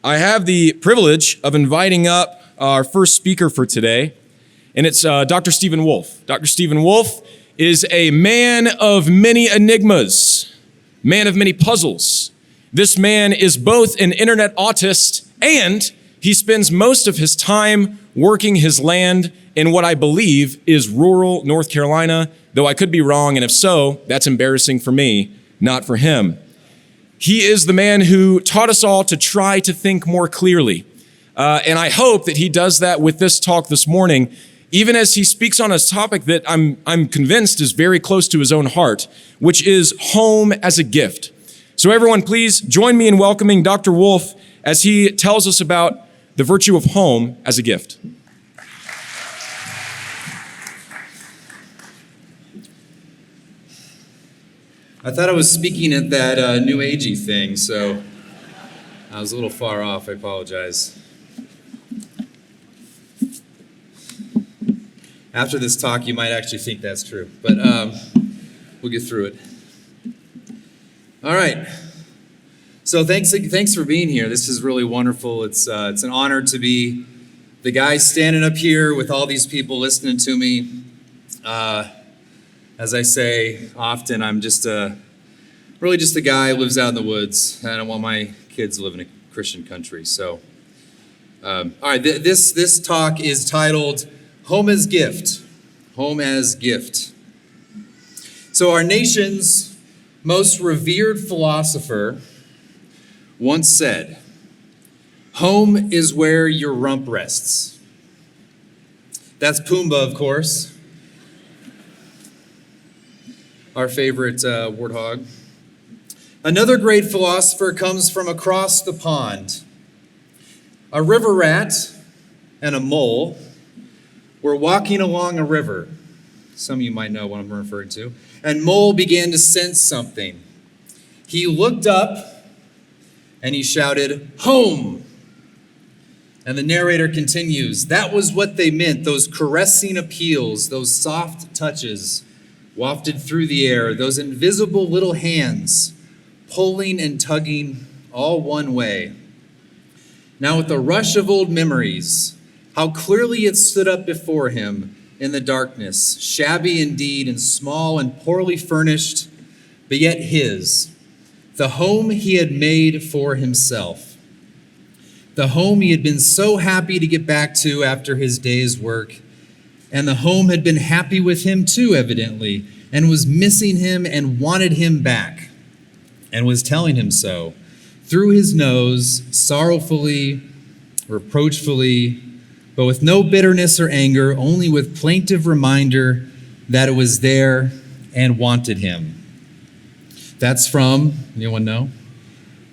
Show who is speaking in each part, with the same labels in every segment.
Speaker 1: I have the privilege of inviting up our first speaker for today, and it's Dr. Stephen Wolfe. Dr. Stephen Wolfe is a man of many enigmas, man of many puzzles. This man is both an internet autist and he spends most of his time working his land in what I believe is rural North Carolina, though I could be wrong, and if so, that's embarrassing for me, not for him. He is the man who taught us all to try to think more clearly. And I hope that he does that with this talk this morning, even as he speaks on a topic that I'm convinced is very close to his own heart, which is home as a gift. So everyone, please join me in welcoming Dr. Wolfe as he tells us about the virtue of home as a gift.
Speaker 2: I thought I was speaking at that New Agey thing, so I was a little far off. I apologize. After this talk, you might actually think that's true, but we'll get through it. All right. So thanks for being here. This is really wonderful. It's an honor to be the guy standing up here with all these people listening to me. As I say often, I'm really just a guy who lives out in the woods. I don't want my kids to live in a Christian country. So, all right, this talk is titled Home as Gift. Home as Gift. So our nation's most revered philosopher once said, "Home is where your rump rests." That's Pumbaa, of course. Our favorite warthog. Another great philosopher comes from across the pond. A river rat and a mole were walking along a river. Some of you might know what I'm referring to. And Mole began to sense something. He looked up and he shouted, "Home!" And the narrator continues, that was what they meant, those caressing appeals, those soft touches wafted through the air, those invisible little hands pulling and tugging all one way. Now with the rush of old memories, how clearly it stood up before him in the darkness, shabby indeed and small and poorly furnished, but yet his, the home he had made for himself, the home he had been so happy to get back to after his day's work. And the home had been happy with him too, evidently, and was missing him and wanted him back, and was telling him so, through his nose, sorrowfully, reproachfully, but with no bitterness or anger, only with plaintive reminder that it was there and wanted him. That's from, anyone know?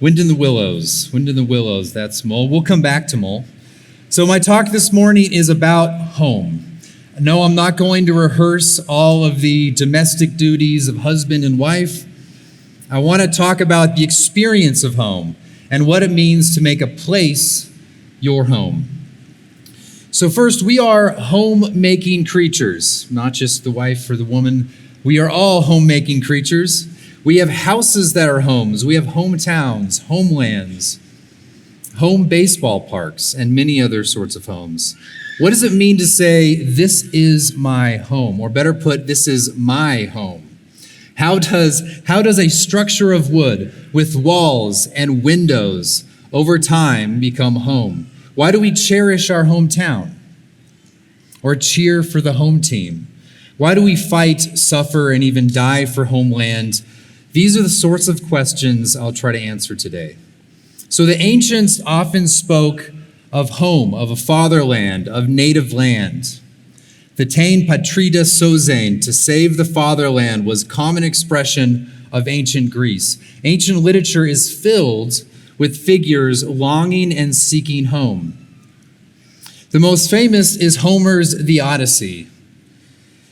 Speaker 2: Wind in the Willows. Wind in the Willows, that's Mole. We'll come back to Mole. So my talk this morning is about home. No, I'm not going to rehearse all of the domestic duties of husband and wife. I want to talk about the experience of home and what it means to make a place your home. So first, we are home-making creatures, not just the wife or the woman. We are all home-making creatures. We have houses that are homes. We have hometowns, homelands, home baseball parks, and many other sorts of homes. What does it mean to say, this is my home? Or better put, this is my home. How does a structure of wood with walls and windows over time become home? Why do we cherish our hometown or cheer for the home team? Why do we fight, suffer, and even die for homeland? These are the sorts of questions I'll try to answer today. So the ancients often spoke of home, of a fatherland, of native land. The tain patrida sozein, to save the fatherland, was common expression of ancient Greece. Ancient literature is filled with figures longing and seeking home. The most famous is Homer's The Odyssey,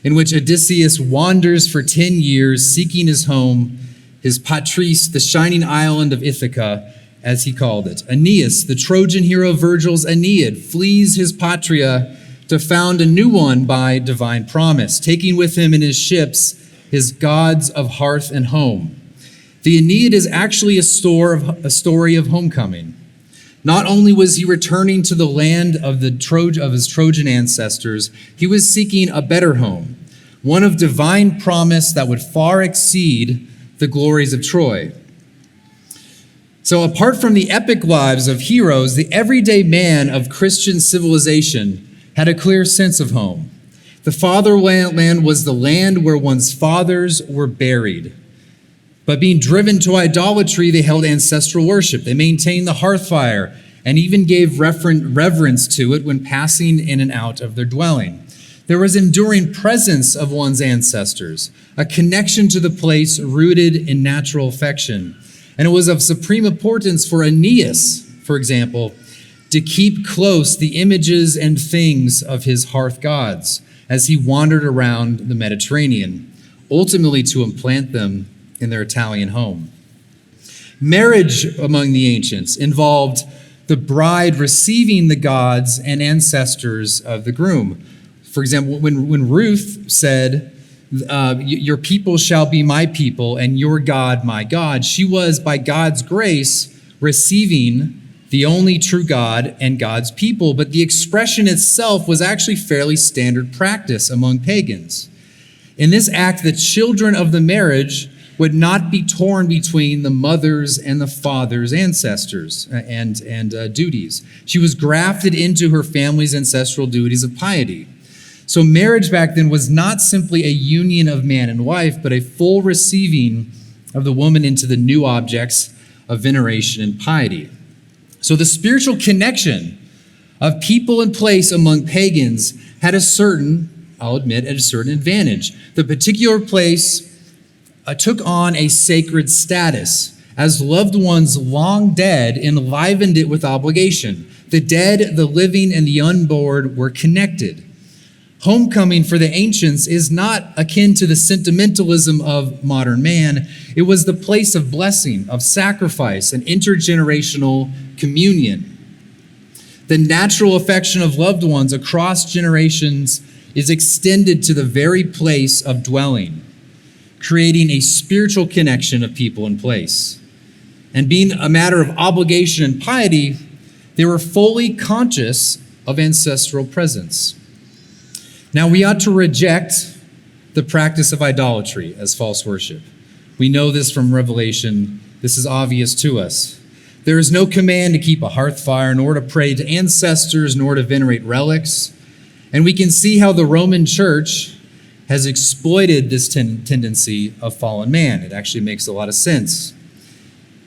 Speaker 2: in which Odysseus wanders for 10 years seeking his home, his patris, the shining island of Ithaca, as he called it. Aeneas, the Trojan hero Virgil's Aeneid, flees his patria to found a new one by divine promise, taking with him in his ships his gods of hearth and home. The Aeneid is actually a story of homecoming. Not only was he returning to the land of his Trojan ancestors, he was seeking a better home, one of divine promise that would far exceed the glories of Troy. So apart from the epic lives of heroes, the everyday man of Christian civilization had a clear sense of home. The fatherland was the land where one's fathers were buried. But being driven to idolatry, they held ancestral worship. They maintained the hearth fire and even gave reverence to it when passing in and out of their dwelling. There was enduring presence of one's ancestors, a connection to the place rooted in natural affection. And it was of supreme importance for Aeneas, for example, to keep close the images and things of his hearth gods as he wandered around the Mediterranean, ultimately to implant them in their Italian home. Marriage among the ancients involved the bride receiving the gods and ancestors of the groom. For example, when Ruth said, your people shall be my people and your God my God, she was, by God's grace, receiving the only true God and God's people. But the expression itself was actually fairly standard practice among pagans. In this act, the children of the marriage would not be torn between the mother's and the father's ancestors and duties. She was grafted into her family's ancestral duties of piety. So marriage back then was not simply a union of man and wife, but a full receiving of the woman into the new objects of veneration and piety. So the spiritual connection of people and place among pagans had a certain advantage. The particular place took on a sacred status, as loved ones long dead enlivened it with obligation. The dead, the living, and the unborn were connected. Homecoming for the ancients is not akin to the sentimentalism of modern man. It was the place of blessing, of sacrifice, and intergenerational communion. The natural affection of loved ones across generations is extended to the very place of dwelling, creating a spiritual connection of people and place. And being a matter of obligation and piety, they were fully conscious of ancestral presence. Now, we ought to reject the practice of idolatry as false worship. We know this from Revelation. This is obvious to us. There is no command to keep a hearth fire, nor to pray to ancestors, nor to venerate relics. And we can see how the Roman Church has exploited this tendency of fallen man. It actually makes a lot of sense.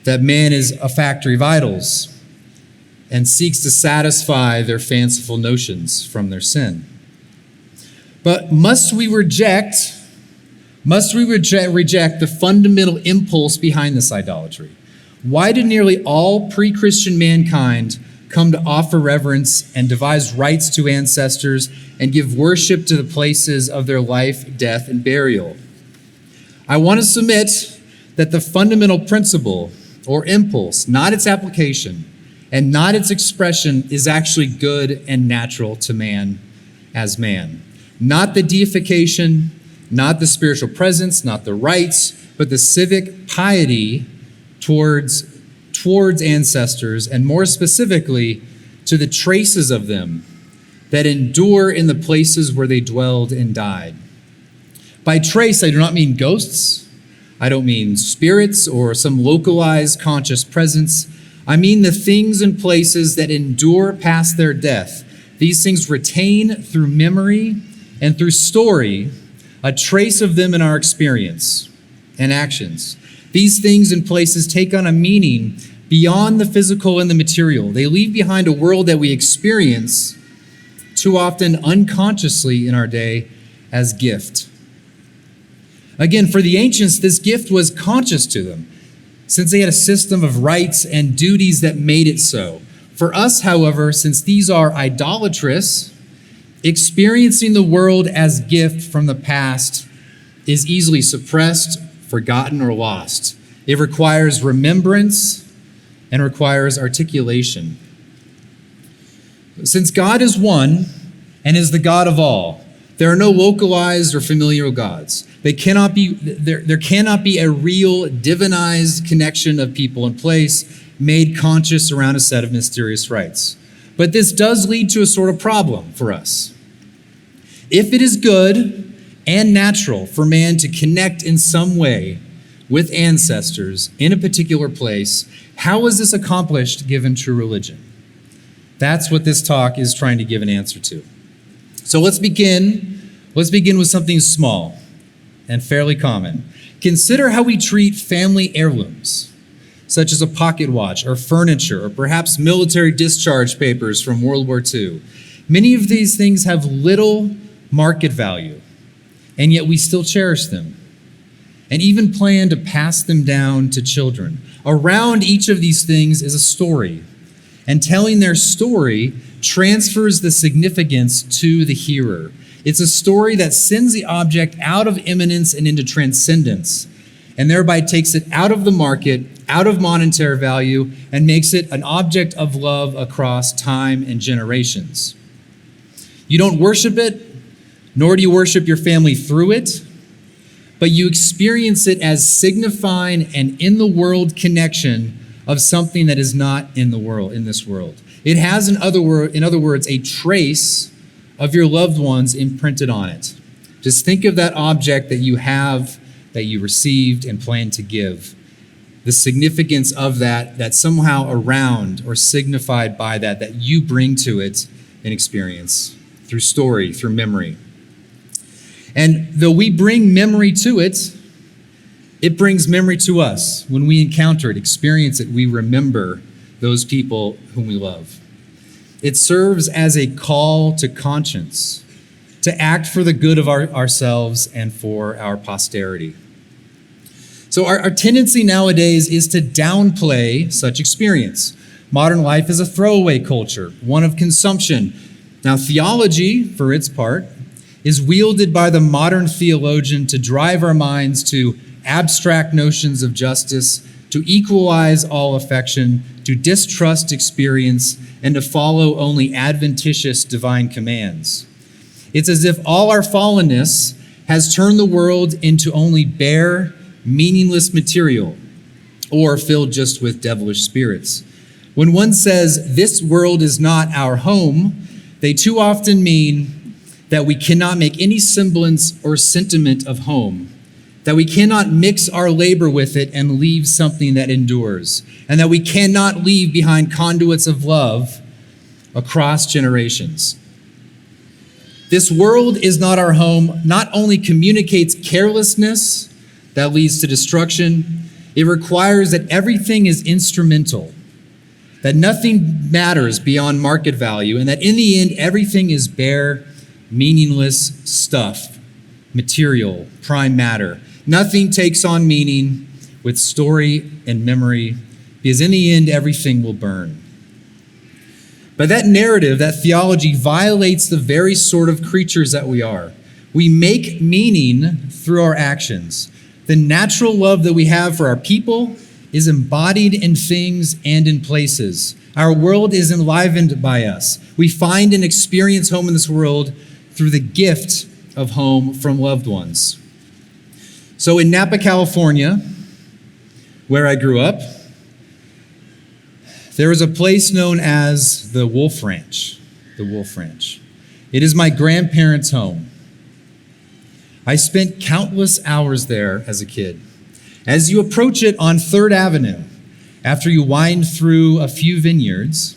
Speaker 2: That man is a factory of idols and seeks to satisfy their fanciful notions from their sin. But must we reject the fundamental impulse behind this idolatry? Why did nearly all pre-Christian mankind come to offer reverence and devise rites to ancestors and give worship to the places of their life, death, and burial? I want to submit that the fundamental principle or impulse, not its application and not its expression, is actually good and natural to man as man. Not the deification, not the spiritual presence, not the rites, but the civic piety towards ancestors, and more specifically, to the traces of them that endure in the places where they dwelled and died. By trace, I do not mean ghosts. I don't mean spirits or some localized conscious presence. I mean the things and places that endure past their death. These things retain through memory and through story a trace of them in our experience and actions. These things and places take on a meaning beyond the physical and the material. They leave behind a world that we experience too often unconsciously in our day as gift. Again, for the ancients, this gift was conscious to them, since they had a system of rites and duties that made it so. For us, however, since these are idolatrous, experiencing the world as gift from the past is easily suppressed, forgotten, or lost. It requires remembrance and requires articulation. Since God is one and is the God of all, there are no localized or familial gods. There cannot be a real divinized connection of people and place, made conscious around a set of mysterious rites. But this does lead to a sort of problem for us. If it is good and natural for man to connect in some way with ancestors in a particular place, how is this accomplished given true religion? That's what this talk is trying to give an answer to. So let's begin with something small and fairly common. Consider how we treat family heirlooms, such as a pocket watch or furniture or perhaps military discharge papers from World War II. Many of these things have little market value, and yet we still cherish them and even plan to pass them down to children. Around each of these things is a story, and telling their story transfers the significance to the hearer. It's a story that sends the object out of immanence and into transcendence, and thereby takes it out of the market, out of monetary value, and makes it an object of love across time and generations. You don't worship it, nor do you worship your family through it, but you experience it as signifying an in-the-world connection of something that is not in this world. It has, in other words, a trace of your loved ones imprinted on it. Just think of that object that you have, that you received and plan to give. The significance of that somehow around or signified by that you bring to it an experience through story, through memory. And though we bring memory to it, it brings memory to us. When we encounter it, experience it, we remember those people whom we love. It serves as a call to conscience, to act for the good of ourselves and for our posterity. So our tendency nowadays is to downplay such experience. Modern life is a throwaway culture, one of consumption. Now, theology, for its part, is wielded by the modern theologian to drive our minds to abstract notions of justice, to equalize all affection, to distrust experience, and to follow only adventitious divine commands. It's as if all our fallenness has turned the world into only bare, meaningless material, or filled just with devilish spirits. When one says, "This world is not our home," they too often mean that we cannot make any semblance or sentiment of home, that we cannot mix our labor with it and leave something that endures, and that we cannot leave behind conduits of love across generations. This world is not our home not only communicates carelessness that leads to destruction, it requires that everything is instrumental, that nothing matters beyond market value, and that in the end, everything is bare, meaningless stuff, material, prime matter. Nothing takes on meaning with story and memory, because in the end, everything will burn. But that narrative, that theology, violates the very sort of creatures that we are. We make meaning through our actions. The natural love that we have for our people is embodied in things and in places. Our world is enlivened by us. We find and experience home in this world through the gift of home from loved ones. So in Napa, California, where I grew up, there is a place known as the Wolfe Ranch. The Wolfe Ranch. It is my grandparents' home. I spent countless hours there as a kid. As you approach it on 3rd Avenue, after you wind through a few vineyards,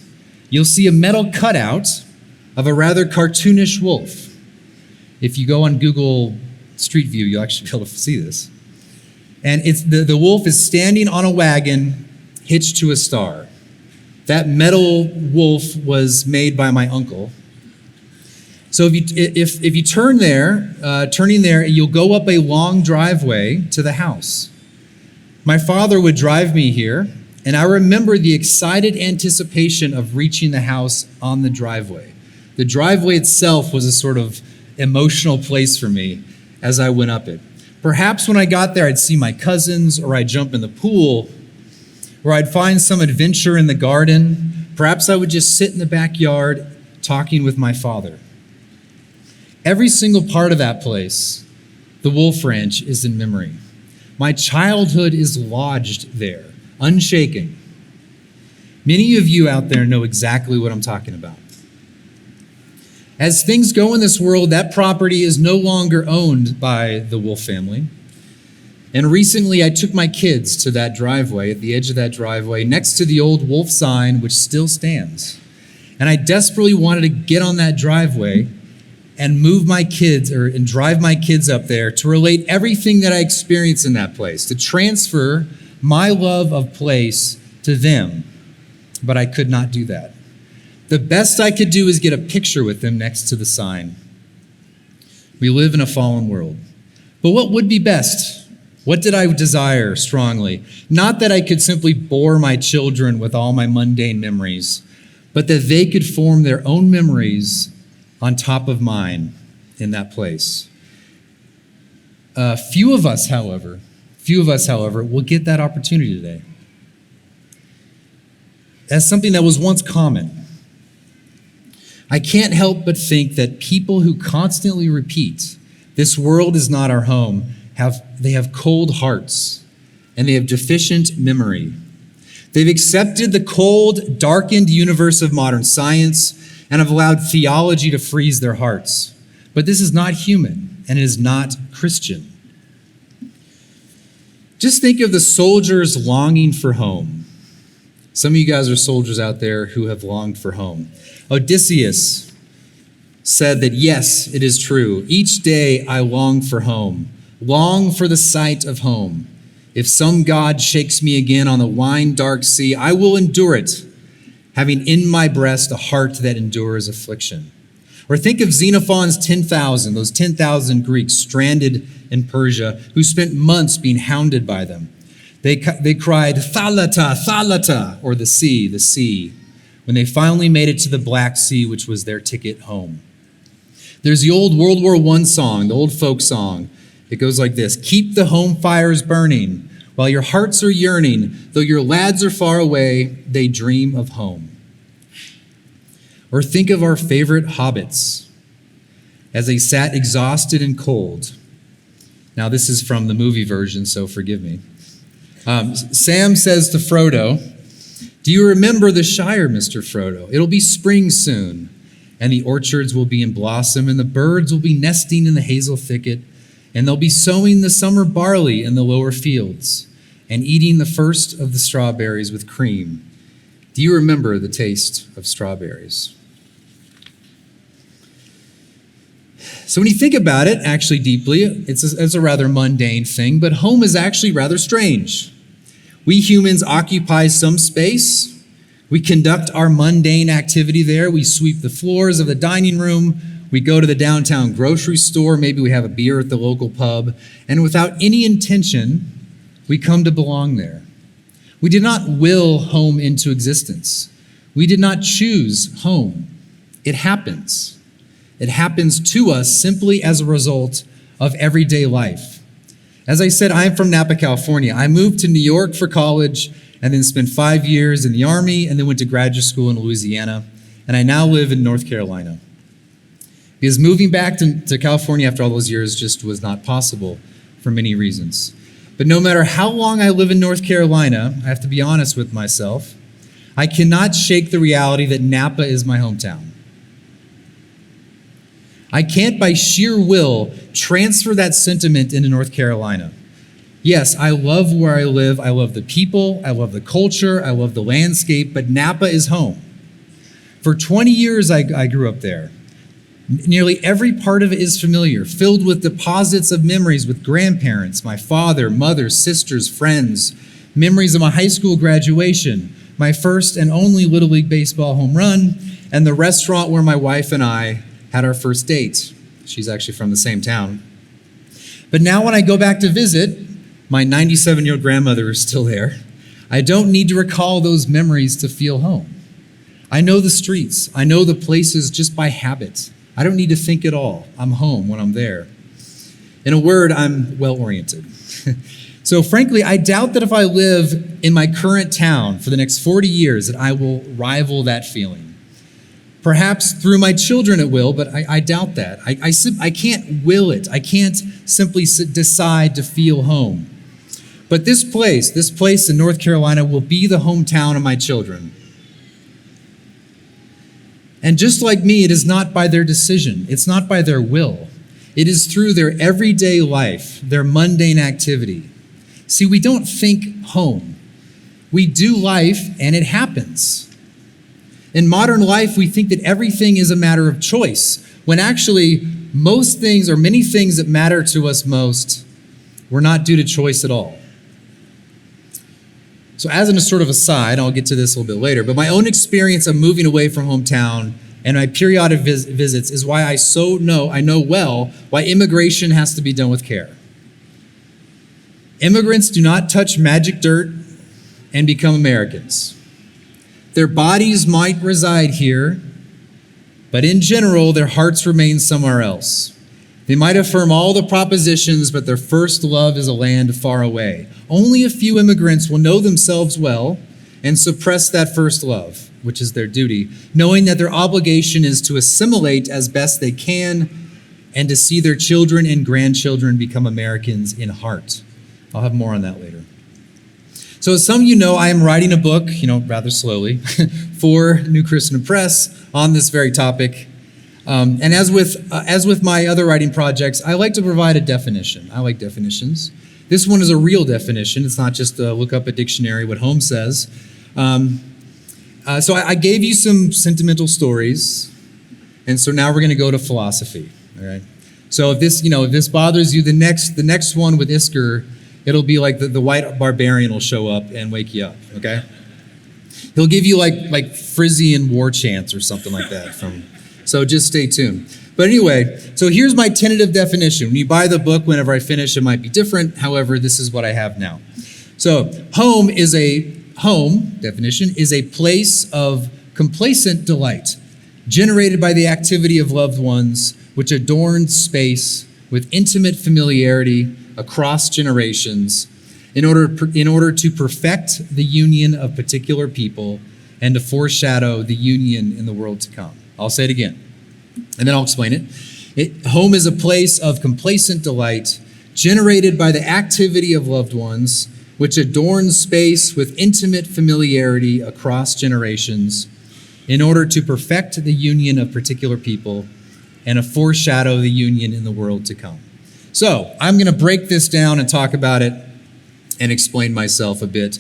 Speaker 2: you'll see a metal cutout of a rather cartoonish wolf. If you go on Google Street View, you'll actually be able to see this. And it's the wolf is standing on a wagon hitched to a star. That metal wolf was made by my uncle. So if you turning there, you'll go up a long driveway to the house. My father would drive me here, and I remember the excited anticipation of reaching the house on the driveway. The driveway itself was a sort of emotional place for me as I went up it. Perhaps when I got there, I'd see my cousins, or I'd jump in the pool, or I'd find some adventure in the garden. Perhaps I would just sit in the backyard talking with my father. Every single part of that place, the Wolfe Ranch, is in memory. My childhood is lodged there, unshaken. Many of you out there know exactly what I'm talking about. As things go in this world, that property is no longer owned by the Wolfe family. And recently I took my kids to that driveway, at the edge of that driveway, next to the old Wolfe sign, which still stands. And I desperately wanted to get on that driveway and move my kids and drive my kids up there to relate everything that I experienced in that place, to transfer my love of place to them. But I could not do that. The best I could do is get a picture with them next to the sign. We live in a fallen world. But what would be best? What did I desire strongly? Not that I could simply bore my children with all my mundane memories, but that they could form their own memories on top of mine in that place. Few of us, however, will get that opportunity today. As something that was once common. I can't help but think that people who constantly repeat, "This world is not our home," they have cold hearts and they have deficient memory. They've accepted the cold, darkened universe of modern science and have allowed theology to freeze their hearts. But this is not human and it is not Christian. Just think of the soldiers longing for home. Some of you guys are soldiers out there who have longed for home. Odysseus said that, yes, it is true. Each day I long for home, long for the sight of home. If some god shakes me again on the wine-dark sea, I will endure it, having in my breast a heart that endures affliction. Or think of Xenophon's 10,000, those 10,000 Greeks stranded in Persia who spent months being hounded by them. They cried, "Thalata, Thalata," or the sea, when they finally made it to the Black Sea, which was their ticket home. There's the old World War I song, the old folk song. It goes like this: "Keep the home fires burning, while your hearts are yearning, though your lads are far away, they dream of home." Or think of our favorite hobbits as they sat exhausted and cold. Now, this is from the movie version, so forgive me. Sam says to Frodo, "Do you remember the Shire, Mr. Frodo? It'll be spring soon, and the orchards will be in blossom, and the birds will be nesting in the hazel thicket, and they'll be sowing the summer barley in the lower fields, and eating the first of the strawberries with cream. Do you remember the taste of strawberries?" So when you think about it, actually deeply, it's a rather mundane thing, but home is actually rather strange. We humans occupy some space. We conduct our mundane activity there. We sweep the floors of the dining room. We go to the downtown grocery store. Maybe we have a beer at the local pub. And without any intention, we come to belong there. We did not will home into existence. We did not choose home. It happens. It happens to us simply as a result of everyday life. As I said, I'm from Napa, California. I moved to New York for college and then spent 5 years in the Army and then went to graduate school in Louisiana. And I now live in North Carolina. Because moving back to California after all those years just was not possible for many reasons. But no matter how long I live in North Carolina, I have to be honest with myself, I cannot shake the reality that Napa is my hometown. I can't by sheer will transfer that sentiment into North Carolina. Yes, I love where I live. I love the people. I love the culture. I love the landscape, but Napa is home. For 20 years, I grew up there. Nearly every part of it is familiar, filled with deposits of memories with grandparents, my father, mother, sisters, friends, memories of my high school graduation, my first and only Little League Baseball home run, and the restaurant where my wife and I had our first date. She's actually from the same town. But now when I go back to visit, my 97-year-old grandmother is still there. I don't need to recall those memories to feel home. I know the streets. I know the places just by habit. I don't need to think at all. I'm home when I'm there. In a word, I'm well-oriented. So frankly, I doubt that if I live in my current town for the next 40 years that I will rival that feeling. Perhaps through my children it will, but I doubt that. I can't will it. I can't simply decide to feel home. But this place in North Carolina will be the hometown of my children. And just like me, it is not by their decision. It's not by their will. It is through their everyday life, their mundane activity. See, we don't think home. We do life and it happens. In modern life, we think that everything is a matter of choice, when actually most things or many things that matter to us most were not due to choice at all. So as a sort of aside, I'll get to this a little bit later, but my own experience of moving away from hometown and my periodic visits is why I know well why immigration has to be done with care. Immigrants do not touch magic dirt and become Americans. Their bodies might reside here, but in general, their hearts remain somewhere else. They might affirm all the propositions, but their first love is a land far away. Only a few immigrants will know themselves well and suppress that first love, which is their duty, knowing that their obligation is to assimilate as best they can and to see their children and grandchildren become Americans in heart. I'll have more on that later. So as some of you know, I am writing a book, rather slowly, for New Christendom Press on this very topic. And as with my other writing projects, I like to provide a definition. I like definitions. This one is a real definition. It's not just look up a dictionary, what Holmes says. So I gave you some sentimental stories, and so now we're going to go to philosophy. All right. So if this bothers you, the next one with Isker, it'll be like the white barbarian will show up and wake you up. Okay. He'll give you like Frisian war chants or something like that. So just stay tuned. But anyway, so here's my tentative definition. When you buy the book, whenever I finish, it might be different. However, this is what I have now. So home definition is a place of complacent delight, generated by the activity of loved ones, which adorns space with intimate familiarity across generations in order to perfect the union of particular people and to foreshadow the union in the world to come. I'll say it again, and then I'll explain it. Home is a place of complacent delight generated by the activity of loved ones, which adorns space with intimate familiarity across generations in order to perfect the union of particular people and to foreshadow the union in the world to come. So I'm going to break this down and talk about it and explain myself a bit.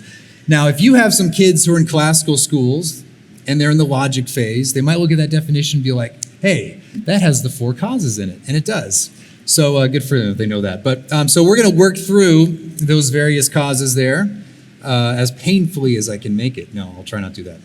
Speaker 2: Now, if you have some kids who are in classical schools and they're in the logic phase, they might look at that definition and be like, hey, that has the four causes in it. And it does. So good for them if they know that. But so we're going to work through those various causes there as painfully as I can make it. No, I'll try not to do that.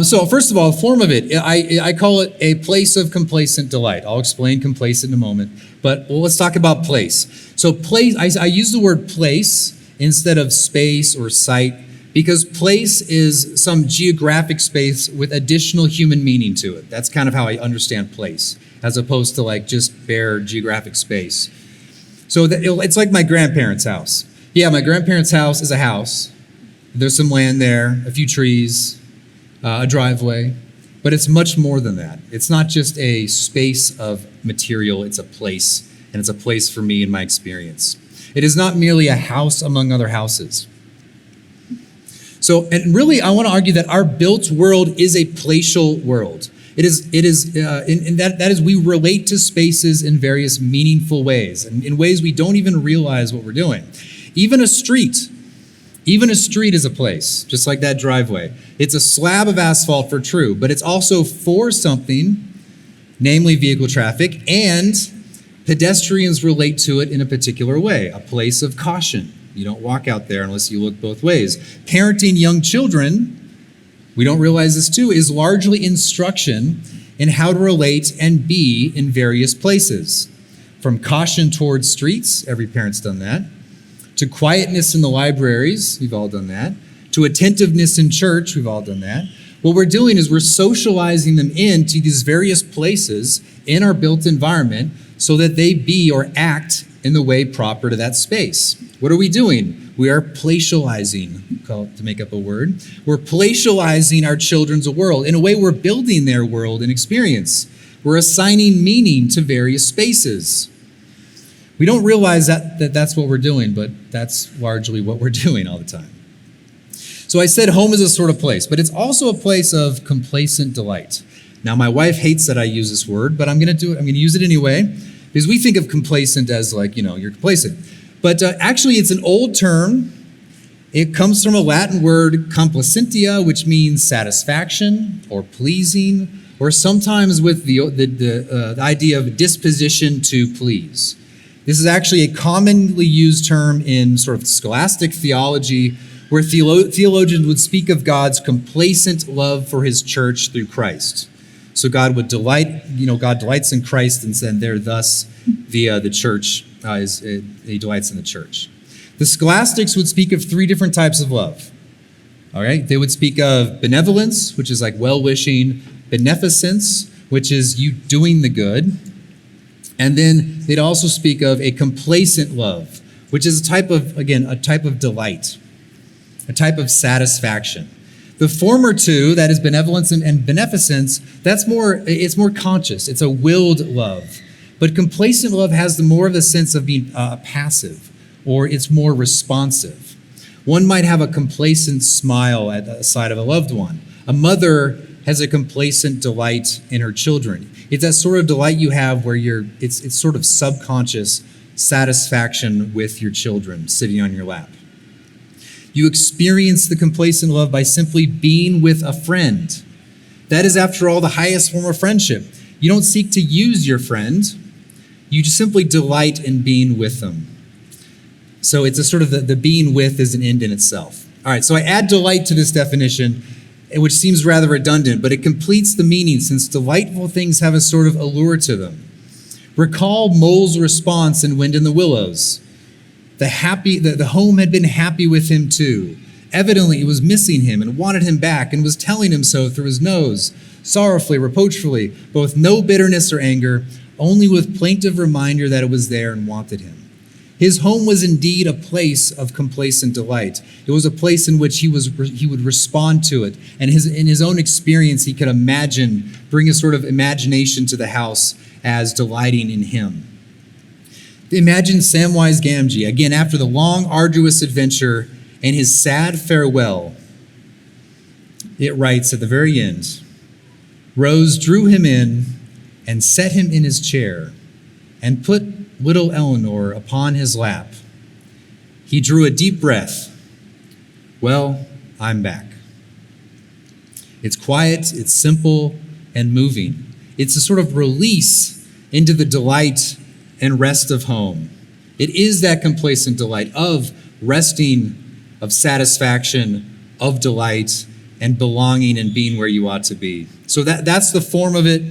Speaker 2: So first of all, the form of it, I call it a place of complacent delight. I'll explain complacent in a moment. But let's talk about place. So place, I use the word place instead of space or site because place is some geographic space with additional human meaning to it. That's kind of how I understand place, as opposed to like just bare geographic space. So it's like my grandparents' house. Yeah, my grandparents' house is a house. There's some land there, a few trees, a driveway, but it's much more than that. It's not just a space of material, it's a place, and it's a place for me in my experience. It is not merely a house among other houses. So, and really, I want to argue that our built world is a placial world. It is, that is, we relate to spaces in various meaningful ways, and in ways we don't even realize what we're doing. Even a street is a place, just like that driveway. It's a slab of asphalt for true, but it's also for something, namely vehicle traffic, and pedestrians relate to it in a particular way, a place of caution. You don't walk out there unless you look both ways. Parenting young children, we don't realize this too, is largely instruction in how to relate and be in various places. From caution towards streets, every parent's done that, to quietness in the libraries, we've all done that, to attentiveness in church, we've all done that. What we're doing is we're socializing them into these various places in our built environment so that they be or act in the way proper to that space. What are we doing? We are placializing, to make up a word. We're placializing our children's world. In a way, we're building their world and experience. We're assigning meaning to various spaces. We don't realize that that's what we're doing, but that's largely what we're doing all the time. So I said home is a sort of place, but it's also a place of complacent delight. Now, my wife hates that I use this word, but I'm going to use it anyway, because we think of complacent as like, you're complacent. But actually, it's an old term. It comes from a Latin word, complacentia, which means satisfaction or pleasing, or sometimes with the idea of disposition to please. This is actually a commonly used term in sort of scholastic theology, where theologians would speak of God's complacent love for his church through Christ. So God would delight, God delights in Christ, and then there, thus, the church, he delights in the church. The scholastics would speak of three different types of love. All right, they would speak of benevolence, which is like well-wishing, beneficence, which is you doing the good, and then they'd also speak of a complacent love, which is a type of delight, a type of satisfaction. The former two, that is benevolence and beneficence, it's more conscious. It's a willed love. But complacent love has more of a sense of being passive, or it's more responsive. One might have a complacent smile at the sight of a loved one. A mother has a complacent delight in her children. It's that sort of delight you have where it's sort of subconscious satisfaction with your children sitting on your lap. You experience the complacent love by simply being with a friend. That is, after all, the highest form of friendship. You don't seek to use your friend. You just simply delight in being with them. So it's a sort of the being with is an end in itself. All right, so I add delight to this definition, which seems rather redundant, but it completes the meaning since delightful things have a sort of allure to them. Recall Mole's response in Wind in the Willows. The home had been happy with him too. Evidently, it was missing him and wanted him back and was telling him so through his nose, sorrowfully, reproachfully, both no bitterness or anger, only with plaintive reminder that it was there and wanted him. His home was indeed a place of complacent delight. It was a place in which he would respond to it, and in his own experience, he could bring a sort of imagination to the house as delighting in him. Imagine Samwise Gamgee, again, after the long, arduous adventure and his sad farewell. It writes at the very end, Rose drew him in and set him in his chair and put little Eleanor upon his lap. He drew a deep breath. Well, I'm back. It's quiet, it's simple, and moving. It's a sort of release into the delight and rest of home. It is that complacent delight of resting, of satisfaction, of delight, and belonging and being where you ought to be. So that's the form of it.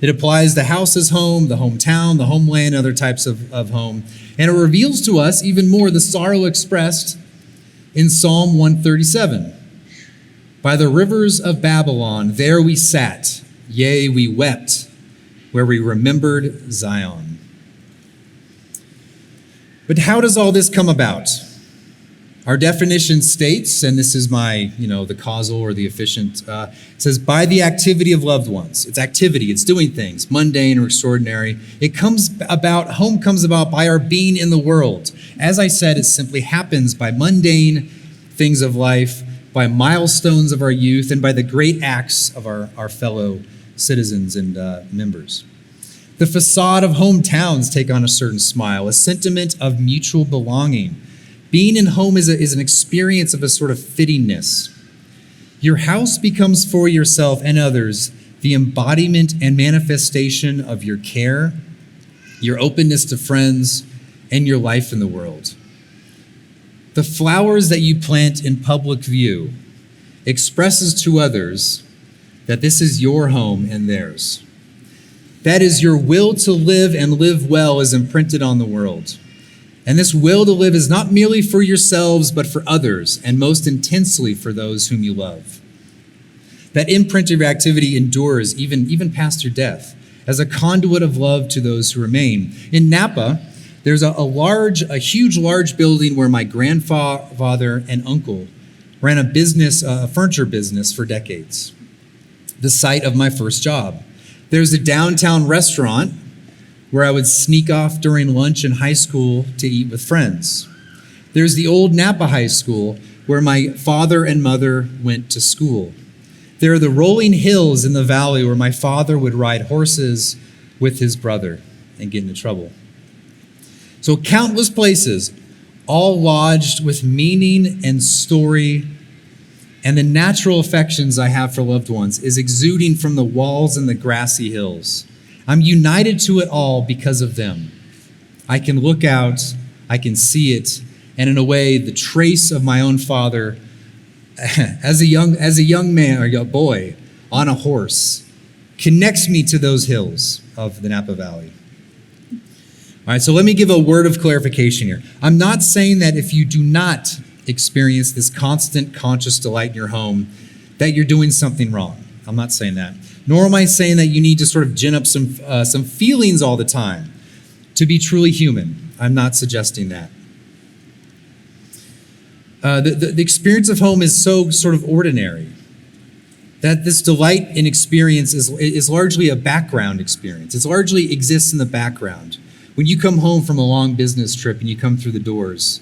Speaker 2: It applies the house as home, the hometown, the homeland, other types of home. And it reveals to us even more the sorrow expressed in Psalm 137. By the rivers of Babylon, there we sat, yea, we wept, where we remembered Zion. But how does all this come about? Our definition states, and this is my, the causal or the efficient, it says, by the activity of loved ones. It's activity, it's doing things, mundane or extraordinary. Home comes about by our being in the world. As I said, it simply happens by mundane things of life, by milestones of our youth, and by the great acts of our fellow citizens and members. The facade of hometowns take on a certain smile, a sentiment of mutual belonging. Being in home is an experience of a sort of fittingness. Your house becomes for yourself and others the embodiment and manifestation of your care, your openness to friends, and your life in the world. The flowers that you plant in public view expresses to others that this is your home and theirs. That is, your will to live and live well is imprinted on the world. And this will to live is not merely for yourselves, but for others, and most intensely for those whom you love. That imprint of your activity endures even past your death as a conduit of love to those who remain. In Napa, there's a huge building where my grandfather and uncle ran a furniture business for decades. The site of my first job. There's a downtown restaurant where I would sneak off during lunch in high school to eat with friends. There's the old Napa High School where my father and mother went to school. There are the rolling hills in the valley where my father would ride horses with his brother and get into trouble. So countless places, all lodged with meaning and story, and the natural affections I have for loved ones is exuding from the walls and the grassy hills. I'm united to it all because of them. I can look out, I can see it, and in a way, the trace of my own father as a young man or a boy on a horse connects me to those hills of the Napa Valley. All right, so let me give a word of clarification here. I'm not saying that if you do not experience this constant conscious delight in your home, that you're doing something wrong. I'm not saying that. Nor am I saying that you need to sort of gin up some feelings all the time to be truly human. I'm not suggesting that. The experience of home is so sort of ordinary that this delight in experience is largely a background experience. It largely exists in the background. When you come home from a long business trip and you come through the doors,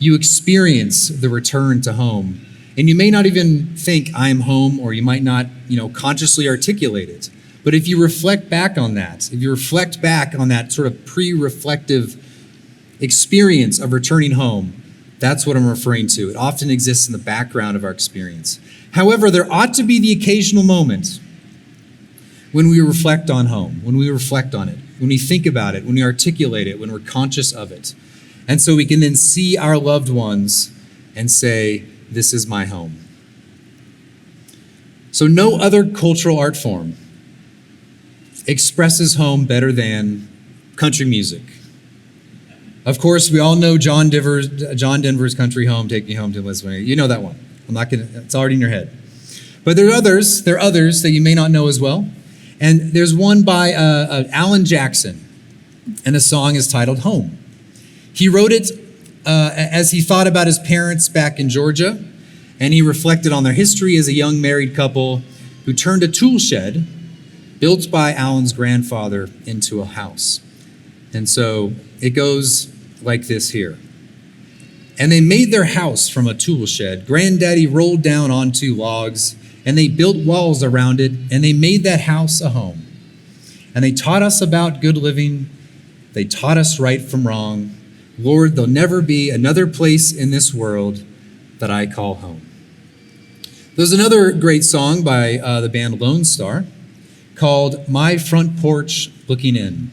Speaker 2: you experience the return to home. And you may not even think I'm home, or you might not, consciously articulate it. But if you reflect back on that, sort of pre-reflective experience of returning home, that's what I'm referring to. It often exists in the background of our experience. However, there ought to be the occasional moment when we reflect on home, when we reflect on it, when we think about it, when we articulate it, when we're conscious of it. And so we can then see our loved ones and say, this is my home. So no other cultural art form expresses home better than country music. Of course, we all know John Denver's Country Home, Take Me Home to Lisbon. You know that one. It's already in your head. But there are others that you may not know as well. And there's one by Alan Jackson, and the song is titled Home. He wrote it as he thought about his parents back in Georgia, and he reflected on their history as a young married couple who turned a tool shed built by Alan's grandfather into a house. And so it goes like this here. And they made their house from a tool shed. Granddaddy rolled down on 2 logs, and they built walls around it, and they made that house a home. And they taught us about good living. They taught us right from wrong. Lord, there'll never be another place in this world that I call home. There's another great song by the band Lone Star called My Front Porch Looking In.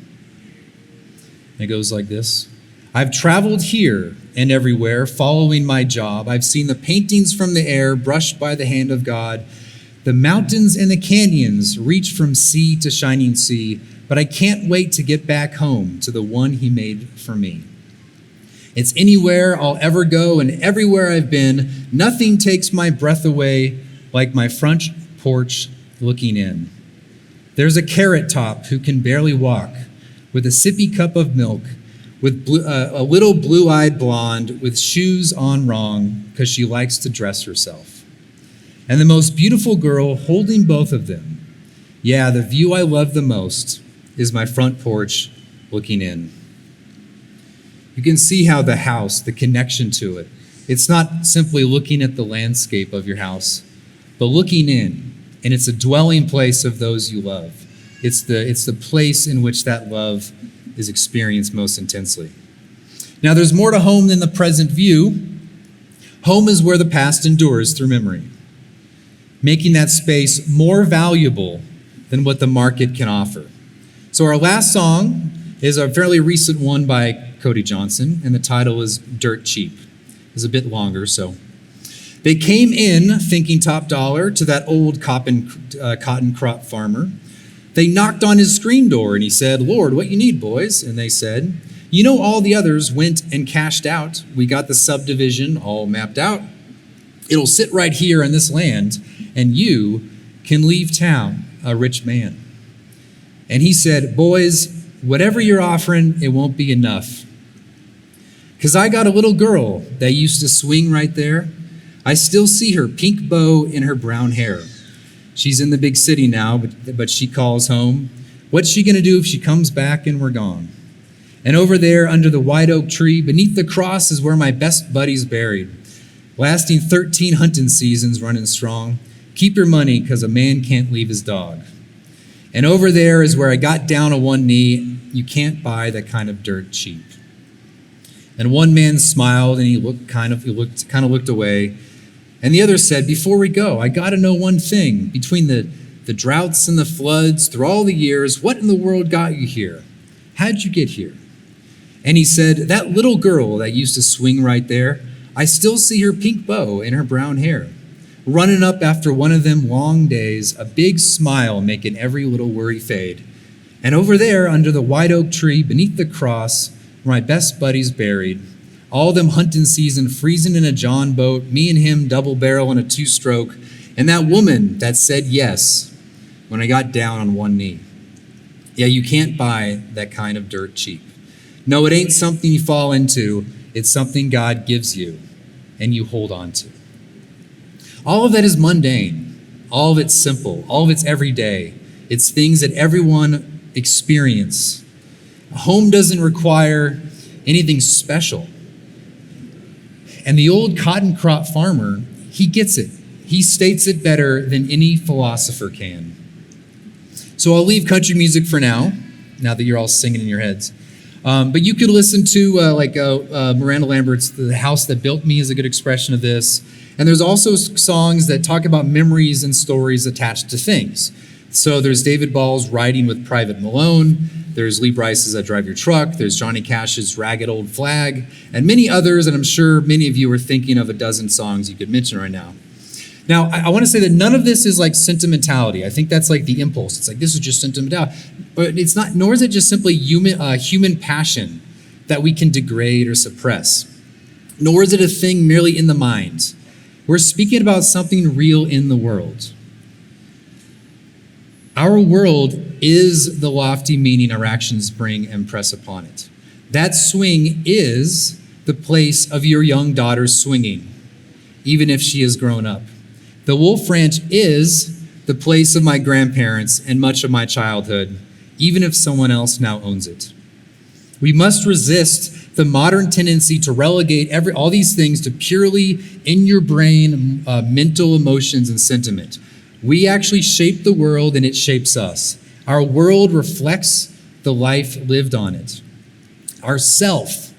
Speaker 2: And it goes like this. I've traveled here and everywhere following my job. I've seen the paintings from the air brushed by the hand of God. The mountains and the canyons reach from sea to shining sea, but I can't wait to get back home to the one he made for me. It's anywhere I'll ever go, and everywhere I've been, nothing takes my breath away like my front porch looking in. There's a carrot top who can barely walk, with a sippy cup of milk, with a little blue-eyed blonde with shoes on wrong because she likes to dress herself. And the most beautiful girl holding both of them. Yeah, the view I love the most is my front porch looking in. You can see how the house, the connection to it, it's not simply looking at the landscape of your house, but looking in, and it's a dwelling place of those you love. It's the place in which that love is experienced most intensely. Now, there's more to home than the present view. Home is where the past endures through memory, making that space more valuable than what the market can offer. So our last song is a fairly recent one by Cody Johnson, and the title is Dirt Cheap. It's a bit longer, so. They came in thinking top dollar to that old cotton crop farmer. They knocked on his screen door and he said, Lord, what you need, boys? And they said, you know, all the others went and cashed out. We got the subdivision all mapped out. It'll sit right here on this land, and you can leave town a rich man. And he said, boys, whatever you're offering, it won't be enough. Because I got a little girl that used to swing right there. I still see her pink bow in her brown hair. She's in the big city now, but she calls home. What's she going to do if she comes back and we're gone? And over there under the white oak tree, beneath the cross is where my best buddy's buried. lasting 13 hunting seasons running strong. Keep your money, because a man can't leave his dog. And over there is where I got down on one knee. You can't buy that kind of dirt cheap. And one man smiled, and he looked away. And the other said, before we go, I got to know one thing. Between the droughts and the floods, through all the years, what in the world got you here? How'd you get here? And he said, that little girl that used to swing right there, I still see her pink bow in her brown hair, running up after one of them long days, a big smile making every little worry fade. And over there, under the white oak tree, beneath the cross, where my best buddy's buried, all them hunting season freezing in a John boat, me and him double barrel in a two-stroke, and that woman that said yes when I got down on one knee. Yeah, you can't buy that kind of dirt cheap. No, it ain't something you fall into. It's something God gives you and you hold on to. All of that is mundane. All of it's simple. All of it's everyday. It's things that everyone experience. A home doesn't require anything special. And the old cotton crop farmer, he gets it. He states it better than any philosopher can. So I'll leave country music for now that you're all singing in your heads. But you could listen to Miranda Lambert's The House That Built Me is a good expression of this. And there's also songs that talk about memories and stories attached to things. So there's David Ball's Riding with Private Malone. There's Lee Brice's I Drive Your Truck. There's Johnny Cash's Ragged Old Flag. And many others, and I'm sure many of you are thinking of a dozen songs you could mention right now. Now, I want to say that none of this is like sentimentality. I think that's like the impulse. It's like, this is just sentimentality. But it's not, nor is it just simply human passion that we can degrade or suppress. Nor is it a thing merely in the mind. We're speaking about something real in the world. Our world is the lofty meaning our actions bring and press upon it. That swing is the place of your young daughter's swinging, even if she has grown up. The Wolfe Ranch is the place of my grandparents and much of my childhood, even if someone else now owns it. We must resist the modern tendency to relegate all these things to purely in your brain mental emotions and sentiment. We actually shape the world and it shapes us. Our world reflects the life lived on it. Our self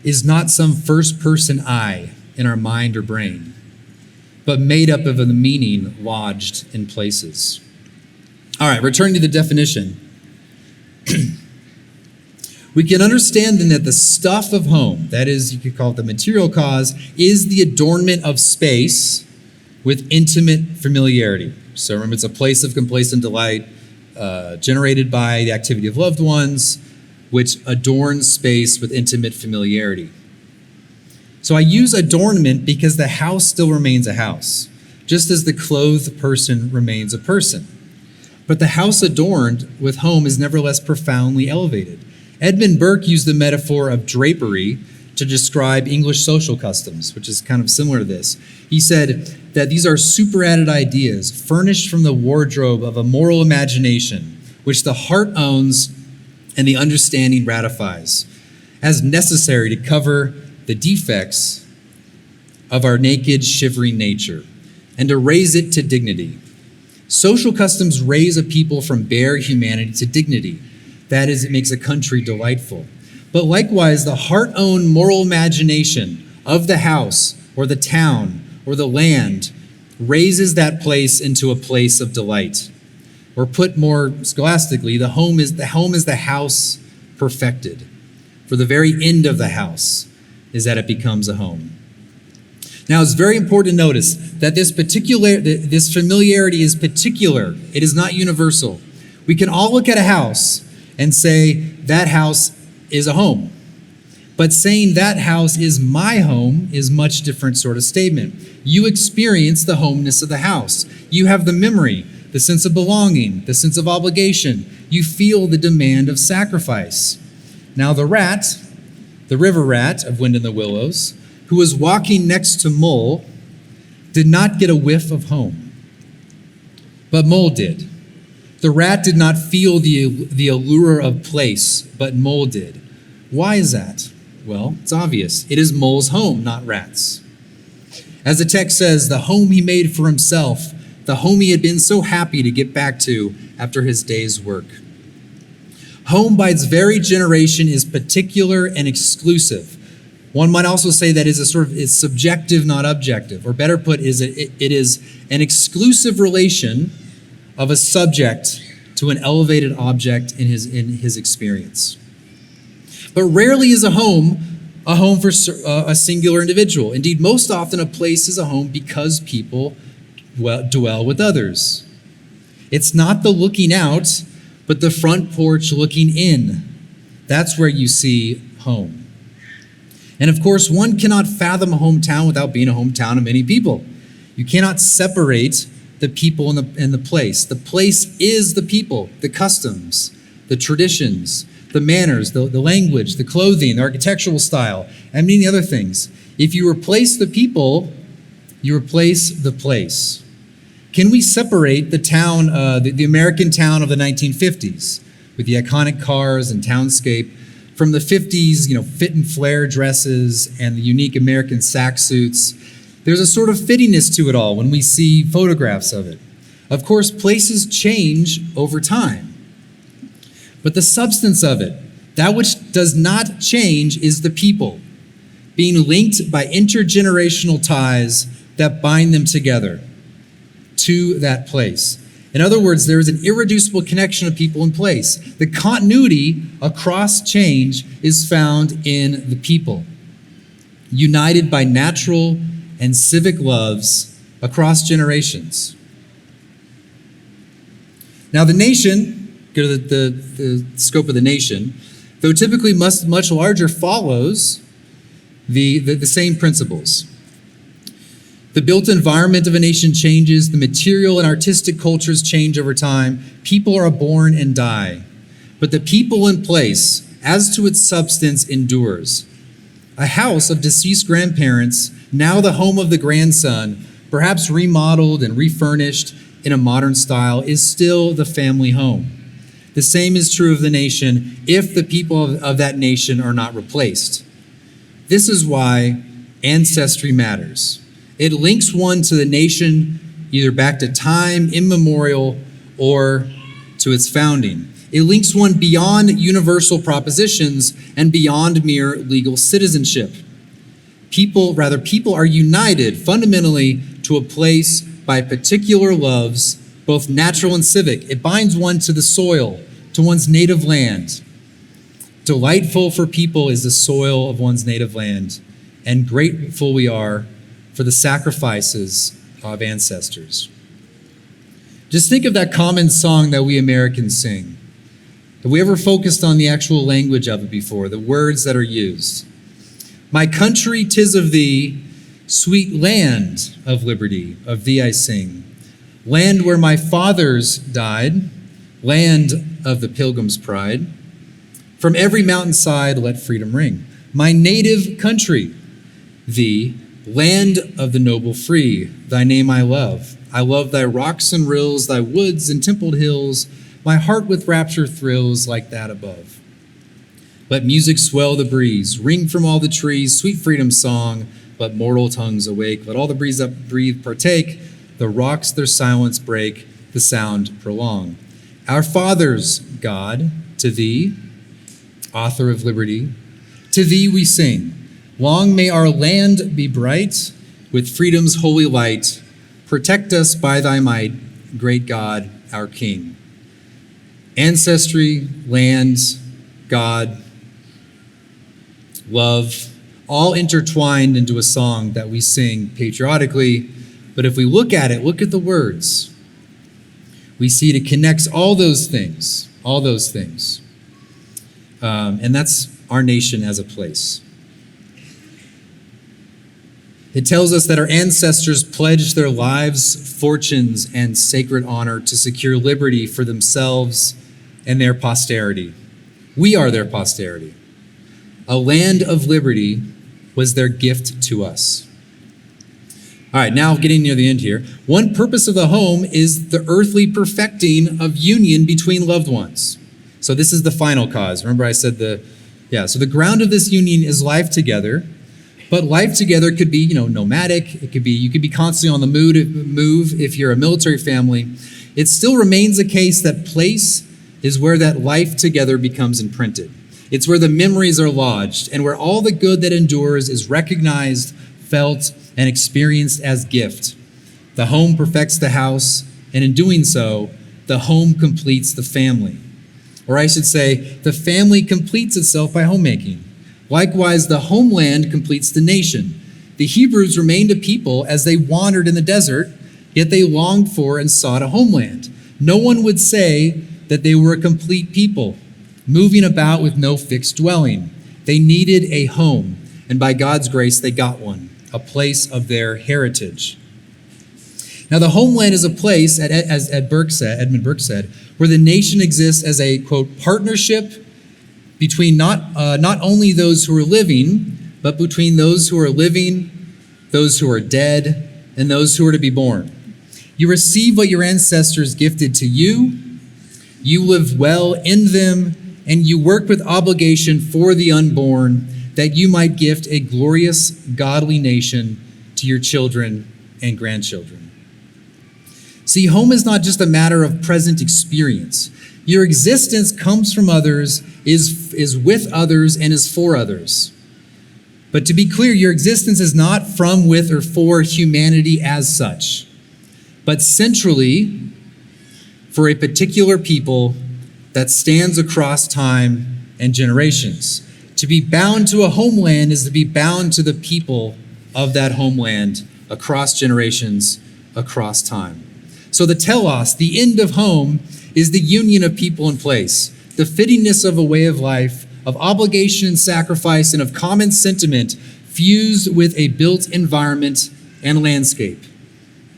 Speaker 2: is not some first-person I in our mind or brain, but made up of the meaning lodged in places. All right, returning to the definition. We can understand then that the stuff of home, that is, you could call it the material cause, is the adornment of space with intimate familiarity. So remember, it's a place of complacent delight generated by the activity of loved ones, which adorns space with intimate familiarity. So I use adornment because the house still remains a house, just as the clothed person remains a person. But the house adorned with home is nevertheless profoundly elevated. Edmund Burke used the metaphor of drapery to describe English social customs, which is kind of similar to this. He said that these are superadded ideas furnished from the wardrobe of a moral imagination, which the heart owns and the understanding ratifies, as necessary to cover the defects of our naked, shivering nature, and to raise it to dignity. Social customs raise a people from bare humanity to dignity. That is, it makes a country delightful. But likewise, the heart-owned moral imagination of the house or the town or the land raises that place into a place of delight. Or put more scholastically, the home is the house perfected. For the very end of the house is that it becomes a home. Now, it's very important to notice that this familiarity is particular. It is not universal. We can all look at a house and say, that house is a home. But saying that house is my home is much different sort of statement. You experience the homeness of the house. You have the memory, the sense of belonging, the sense of obligation. You feel the demand of sacrifice. Now the river rat of Wind in the Willows, who was walking next to Mole, did not get a whiff of home. But Mole did. The rat did not feel the allure of place, but Mole did. Why is that? Well, it's obvious. It is moles' home, not rats. As the text says, the home he made for himself, the home he had been so happy to get back to after his day's work. Home by its very generation is particular and exclusive. One might also say that is subjective, not objective, or better put, it is an exclusive relation of a subject to an elevated object in his experience. But rarely is a home for a singular individual. Indeed, most often a place is a home because people dwell with others. It's not the looking out, but the front porch looking in. That's where you see home. And of course, one cannot fathom a hometown without being a hometown of many people. You cannot separate the people and the place. The place is the people, the customs, the traditions, the manners, the language, the clothing, the architectural style, and many other things. If you replace the people, you replace the place. Can we separate the town, the American town of the 1950s with the iconic cars and townscape from the 50s, fit and flare dresses and the unique American sack suits? There's a sort of fittingness to it all when we see photographs of it. Of course, places change over time. But the substance of it, that which does not change, is the people, being linked by intergenerational ties that bind them together to that place. In other words, there is an irreducible connection of people and place. The continuity across change is found in the people, united by natural and civic loves across generations. Now, the nation, go to the scope of the nation, though typically much larger, follows the same principles. The built environment of a nation changes. The material and artistic cultures change over time. People are born and die. But the people in place, as to its substance, endures. A house of deceased grandparents, now the home of the grandson, perhaps remodeled and refurnished in a modern style, is still the family home. The same is true of the nation if the people of that nation are not replaced. This is why ancestry matters. It links one to the nation either back to time immemorial or to its founding. It links one beyond universal propositions and beyond mere legal citizenship. People are united fundamentally to a place by particular loves, both natural and civic. It binds one to the soil, to one's native land. Delightful for people is the soil of one's native land, and grateful we are for the sacrifices of ancestors. Just think of that common song that we Americans sing. Have we ever focused on the actual language of it before, the words that are used? My country, 'tis of thee, sweet land of liberty, of thee I sing. Land where my fathers died, land of the pilgrim's pride. From every mountainside let freedom ring. My native country, thee, land of the noble free, thy name I love. I love thy rocks and rills, thy woods and templed hills. My heart with rapture thrills like that above. Let music swell the breeze, ring from all the trees, sweet freedom song. Let mortal tongues awake, let all the breeze upbreathe partake. The rocks their silence break, the sound prolong. Our fathers, God, to thee, author of liberty, to thee we sing. Long may our land be bright with freedom's holy light. Protect us by thy might, great God, our King. Ancestry, land, God, love, all intertwined into a song that we sing patriotically. But if we look at it, look at the words, we see it connects all those things. And that's our nation as a place. It tells us that our ancestors pledged their lives, fortunes, and sacred honor to secure liberty for themselves and their posterity. We are their posterity. A land of liberty was their gift to us. All right, now getting near the end here. One purpose of the home is the earthly perfecting of union between loved ones. So this is the final cause. Remember I said the Yeah, so the ground of this union is life together, but life together could be, nomadic. It could be, you could be constantly on the move if you're a military family. It still remains a case that place is where that life together becomes imprinted. It's where the memories are lodged and where all the good that endures is recognized, felt, and experienced as gift. The home perfects the house, and in doing so, the home completes the family. Or I should say, the family completes itself by homemaking. Likewise, the homeland completes the nation. The Hebrews remained a people as they wandered in the desert, yet they longed for and sought a homeland. No one would say that they were a complete people, moving about with no fixed dwelling. They needed a home, and by God's grace, they got one, a place of their heritage. Now, the homeland is a place, as Edmund Burke said, where the nation exists as a, quote, partnership between not only those who are living, but between those who are living, those who are dead, and those who are to be born. You receive what your ancestors gifted to you, you live well in them, and you work with obligation for the unborn, that you might gift a glorious, godly nation to your children and grandchildren. See, home is not just a matter of present experience. Your existence comes from others, is with others, and is for others. But to be clear, your existence is not from, with, or for humanity as such, but centrally for a particular people that stands across time and generations. To be bound to a homeland is to be bound to the people of that homeland across generations, across time. So the telos, the end of home, is the union of people in place, the fittingness of a way of life, of obligation and sacrifice, and of common sentiment fused with a built environment and landscape.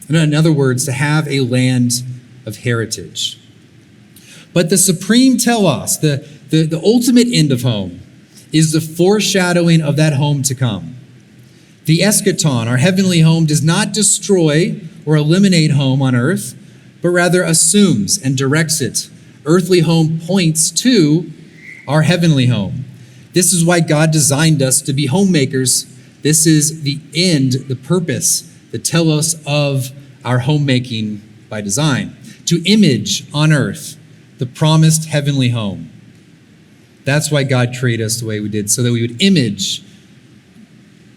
Speaker 2: In other words, to have a land of heritage. But the supreme telos, the ultimate end of home, is the foreshadowing of that home to come. The eschaton, our heavenly home, does not destroy or eliminate home on earth, but rather assumes and directs it. Earthly home points to our heavenly home. This is why God designed us to be homemakers. This is the end, the purpose, the telos of our homemaking by design. To image on earth the promised heavenly home. That's why God created us the way we did, so that we would image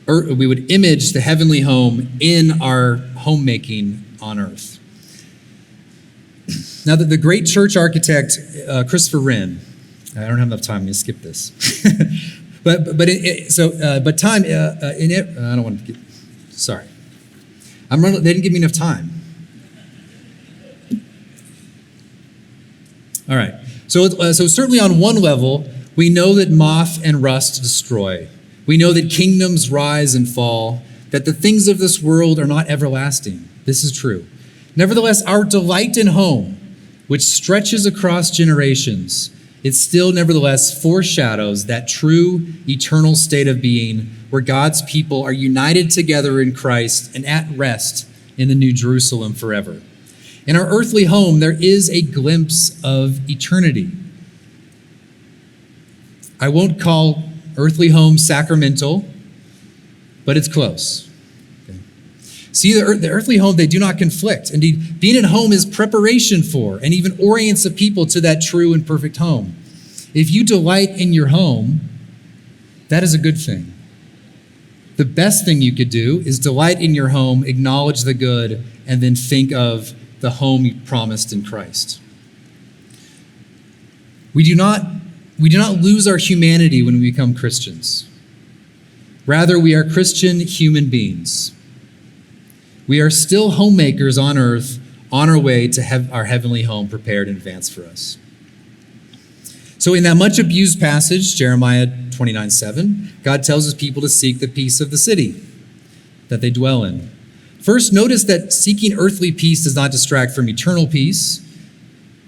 Speaker 2: the heavenly home in our homemaking on earth. Now, the great church architect Christopher Wren, I don't have enough time. I'm going to skip this. but time in it. I don't want to get. Sorry, I'm running. They didn't give me enough time. All right. So certainly on one level, we know that moth and rust destroy. We know that kingdoms rise and fall, that the things of this world are not everlasting. This is true. Nevertheless, our delight in home, which stretches across generations, it still nevertheless foreshadows that true eternal state of being where God's people are united together in Christ and at rest in the New Jerusalem forever. In our earthly home, there is a glimpse of eternity. I won't call earthly home sacramental, but it's close. Okay. See, the earthly home, they do not conflict. Indeed, being at home is preparation for and even orients the people to that true and perfect home. If you delight in your home, that is a good thing. The best thing you could do is delight in your home, acknowledge the good, and then think of the home you promised in Christ. We do not lose our humanity when we become Christians. Rather, we are Christian human beings. We are still homemakers on earth, on our way to have our heavenly home prepared in advance for us. So in that much abused passage, Jeremiah 29:7, God tells his people to seek the peace of the city that they dwell in. First, notice that seeking earthly peace does not distract from eternal peace.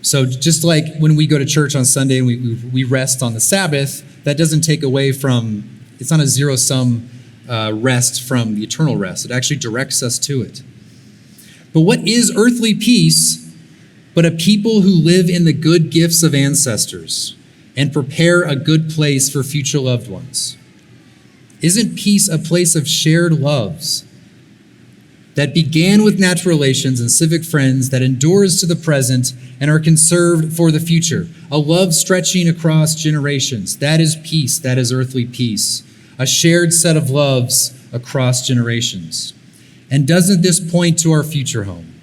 Speaker 2: So just like when we go to church on Sunday and we rest on the Sabbath, that doesn't take away from, it's not a zero-sum rest from the eternal rest. It actually directs us to it. But what is earthly peace but a people who live in the good gifts of ancestors? and prepare a good place for future loved ones? Isn't peace a place of shared loves that began with natural relations and civic friends, that endures to the present and are conserved for the future? A love stretching across generations. That is peace. That is earthly peace. A shared set of loves across generations. And doesn't this point to our future home,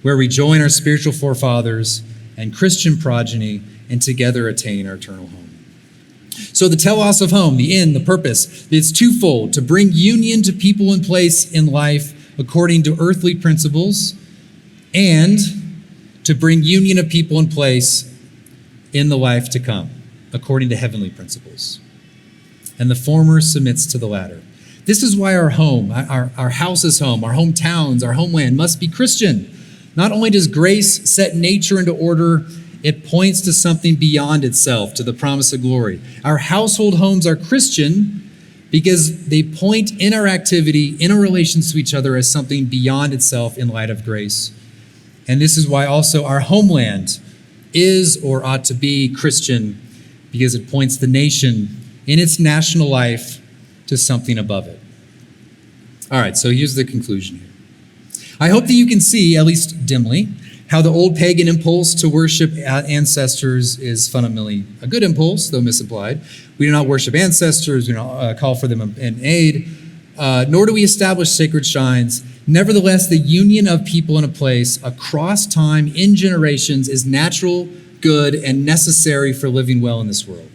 Speaker 2: where we join our spiritual forefathers and Christian progeny and together attain our eternal home? So the telos of home, the end, the purpose, it's twofold: to bring union to people and place in life according to earthly principles, and to bring union of people and place in the life to come according to heavenly principles. And the former submits to the latter. This is why our home, our house's home, our hometowns, our homeland must be Christian. Not only does grace set nature into order, it points to something beyond itself, to the promise of glory. Our household homes are Christian because they point in our activity, in our relations to each other, as something beyond itself in light of grace. And this is why also our homeland is or ought to be Christian, because it points the nation in its national life to something above it. All right, so here's the conclusion here. I hope that you can see, at least dimly, how the old pagan impulse to worship ancestors is fundamentally a good impulse, though misapplied. We do not worship ancestors, we do not call for them in aid, nor do we establish sacred shrines. Nevertheless, the union of people in a place across time, in generations, is natural, good, and necessary for living well in this world.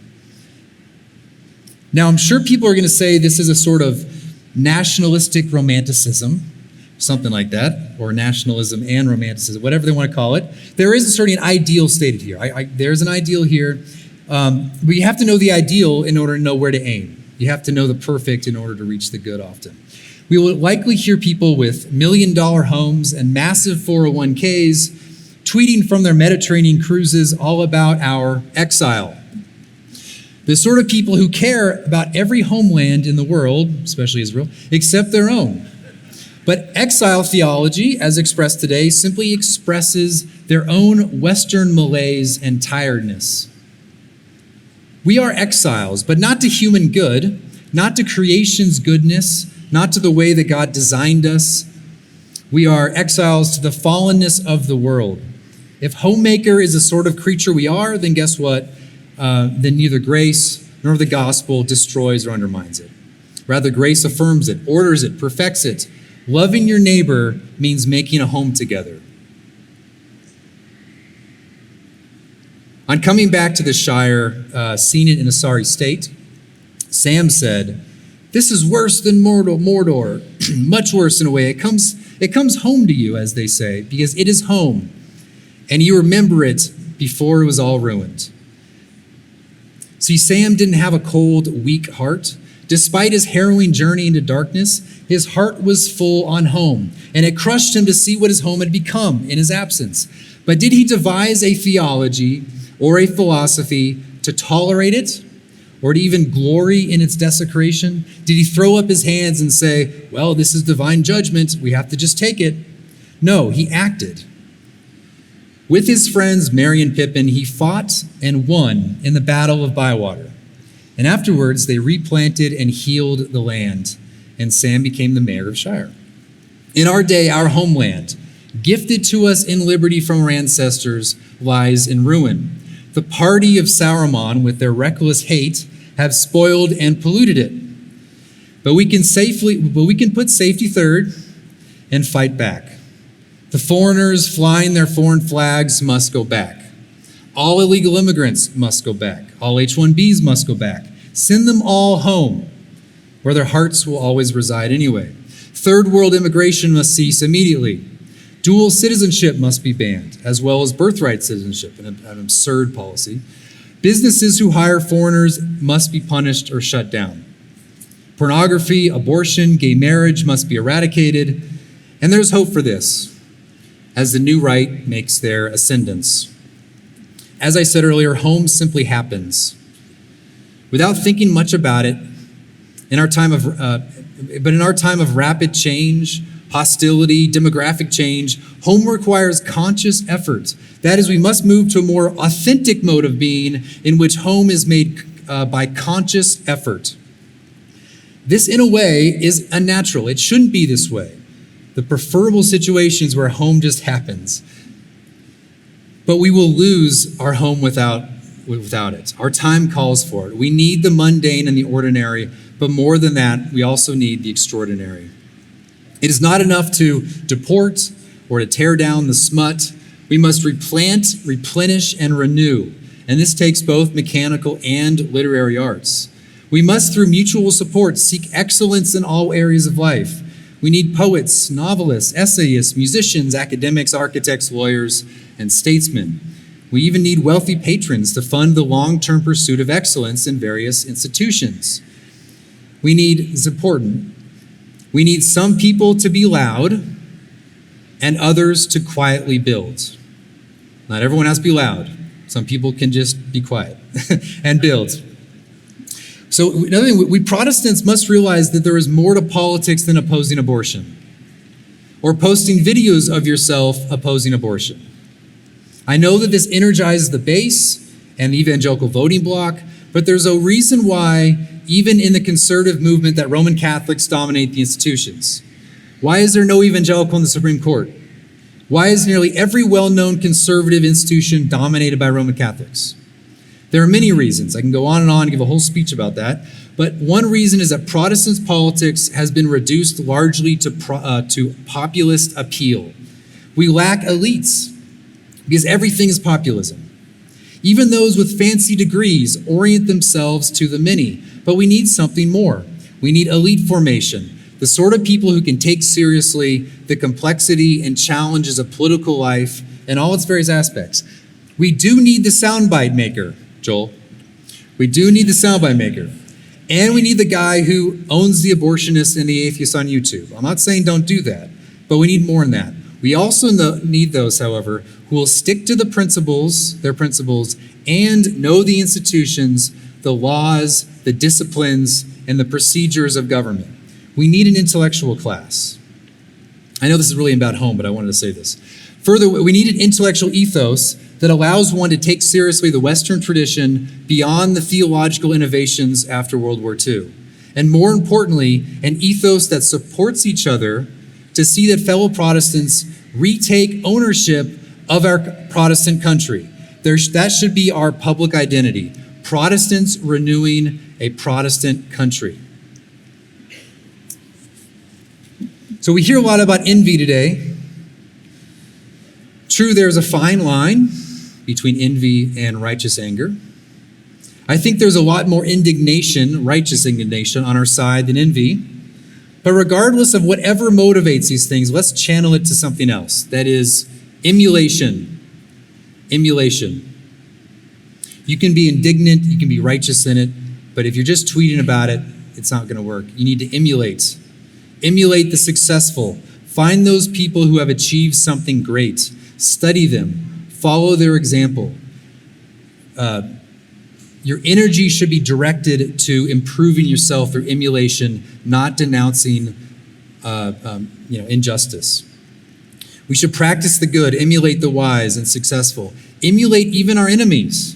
Speaker 2: Now, I'm sure people are going to say this is a sort of nationalistic romanticism, something like that, or nationalism and romanticism, whatever they want to call it. There is a certain ideal stated here. There's an ideal here. But you have to know the ideal in order to know where to aim. You have to know the perfect in order to reach the good often. We will likely hear people with million-dollar homes and massive 401ks tweeting from their Mediterranean cruises all about our exile. The sort of people who care about every homeland in the world, especially Israel, except their own. But exile theology, as expressed today, simply expresses their own Western malaise and tiredness. We are exiles, but not to human good, not to creation's goodness, not to the way that God designed us. We are exiles to the fallenness of the world. If homemaker is the sort of creature we are, then guess what? Then neither grace nor the gospel destroys or undermines it. Rather, grace affirms it, orders it, perfects it. Loving your neighbor means making a home together. On coming back to the Shire, seeing it in a sorry state, Sam said, "This is worse than Mordor, much worse in a way. It comes home to you, as they say, because it is home, and you remember it before it was all ruined." See, Sam didn't have a cold, weak heart. Despite his harrowing journey into darkness, his heart was full on home, and it crushed him to see what his home had become in his absence. But did he devise a theology or a philosophy to tolerate it, or to even glory in its desecration? Did he throw up his hands and say, well, this is divine judgment, we have to just take it? No, he acted. With his friends Merry and Pippin, he fought and won in the Battle of Bywater. And afterwards, they replanted and healed the land, and Sam became the mayor of Shire. In our day, our homeland, gifted to us in liberty from our ancestors, lies in ruin. The party of Saruman, with their reckless hate, have spoiled and polluted it. But we can put safety third and fight back. The foreigners flying their foreign flags must go back. All illegal immigrants must go back. All H-1Bs must go back. Send them all home, where their hearts will always reside anyway. Third world immigration must cease immediately. Dual citizenship must be banned, as well as birthright citizenship, an absurd policy. Businesses who hire foreigners must be punished or shut down. Pornography, abortion, gay marriage must be eradicated. And there's hope for this, as the new right makes their ascendance. As I said earlier, home simply happens. Without thinking much about it, in our time of rapid change, hostility, demographic change, home requires conscious effort. That is, we must move to a more authentic mode of being in which home is made by conscious effort. This, in a way, is unnatural. It shouldn't be this way. The preferable situations where home just happens. But we will lose our home without it. Our time calls for it. We need the mundane and the ordinary, but more than that, we also need the extraordinary. It is not enough to deport or to tear down the smut. We must replant, replenish, and renew. And this takes both mechanical and literary arts. We must, through mutual support, seek excellence in all areas of life. We need poets, novelists, essayists, musicians, academics, architects, lawyers, and statesmen. We even need wealthy patrons to fund the long-term pursuit of excellence in various institutions. It's important, we need some people to be loud and others to quietly build. Not everyone has to be loud. Some people can just be quiet and build. So another thing, we Protestants must realize that there is more to politics than opposing abortion or posting videos of yourself opposing abortion. I know that this energizes the base and the evangelical voting bloc, but there's a reason why, even in the conservative movement, that Roman Catholics dominate the institutions. Why is there no evangelical in the Supreme Court? Why is nearly every well-known conservative institution dominated by Roman Catholics? There are many reasons. I can go on and give a whole speech about that. But one reason is that Protestant politics has been reduced largely to populist appeal. We lack elites because everything is populism. Even those with fancy degrees orient themselves to the many, but we need something more. We need elite formation, the sort of people who can take seriously the complexity and challenges of political life and all its various aspects. We do need the soundbite maker, Joel. We do need the soundbite maker. And we need the guy who owns the abortionist and the atheist on YouTube. I'm not saying don't do that, but we need more than that. We also need those, however, who will stick to their principles, and know the institutions, the laws, the disciplines, and the procedures of government. We need an intellectual class. I know this is really about home, but I wanted to say this. Further, we need an intellectual ethos that allows one to take seriously the Western tradition beyond the theological innovations after World War II. And more importantly, an ethos that supports each other to see that fellow Protestants retake ownership of our Protestant country. That should be our public identity. Protestants renewing a Protestant country. So we hear a lot about envy today. True, there's a fine line between envy and righteous anger. I think there's a lot more indignation, righteous indignation, on our side than envy. But regardless of whatever motivates these things, let's channel it to something else. That is emulation. Emulation. You can be indignant, you can be righteous in it, but if you're just tweeting about it, it's not going to work. You need to emulate. Emulate the successful. Find those people who have achieved something great. Study them. Follow their example. Your energy should be directed to improving yourself through emulation, not denouncing injustice. We should practice the good, emulate the wise and successful. Emulate even our enemies,